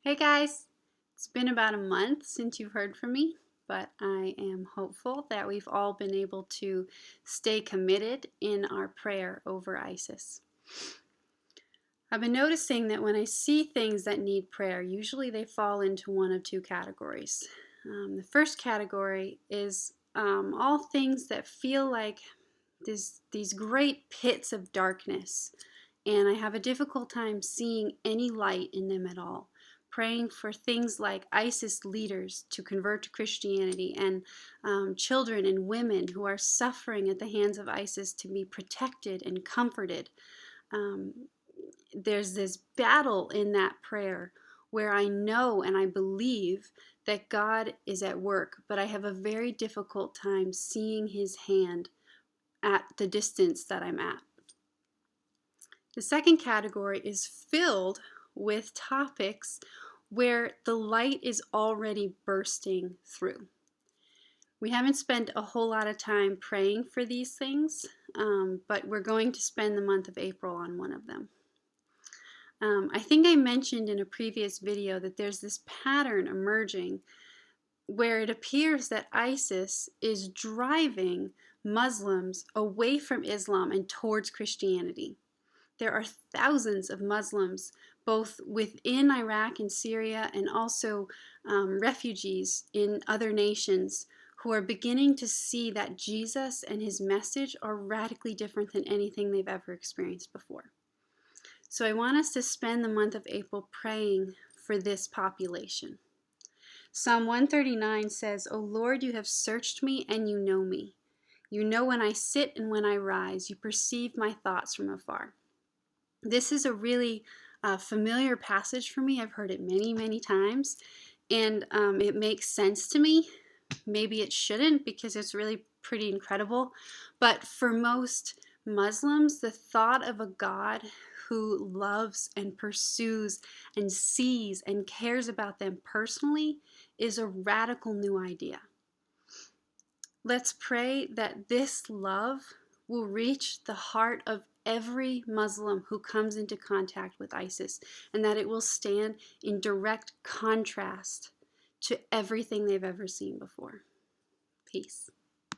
Hey guys, it's been about a month since you've heard from me, but I am hopeful that we've all been able to stay committed in our prayer over ISIS. I've been noticing that when I see things that need prayer, usually they fall into one of two categories. The first category is all things that feel like these great pits of darkness, and I have a difficult time seeing any light in them at all. Praying for things like ISIS leaders to convert to Christianity and children and women who are suffering at the hands of ISIS to be protected and comforted. Um, there's this battle in that prayer where I know and I believe that God is at work, but I have a very difficult time seeing His hand at the distance that I'm at. The second category is filled with topics where the light is already bursting through. We haven't spent a whole lot of time praying for these things, but we're going to spend the month of April on one of them. I think I mentioned in a previous video that there's this pattern emerging where it appears that ISIS is driving Muslims away from Islam and towards Christianity. There are thousands of Muslims, both within Iraq and Syria, and also refugees in other nations, who are beginning to see that Jesus and his message are radically different than anything they've ever experienced before. So I want us to spend the month of April praying for this population. Psalm 139 says, "O Lord, you have searched me and you know me. You know when I sit and when I rise. You perceive my thoughts from afar." This is a really familiar passage for me. I've heard it many, many times, and it makes sense to me. Maybe it shouldn't because it's really pretty incredible, but for most Muslims, the thought of a God who loves and pursues and sees and cares about them personally is a radical new idea. Let's pray that this love will reach the heart of every Muslim who comes into contact with ISIS, and that it will stand in direct contrast to everything they've ever seen before. Peace.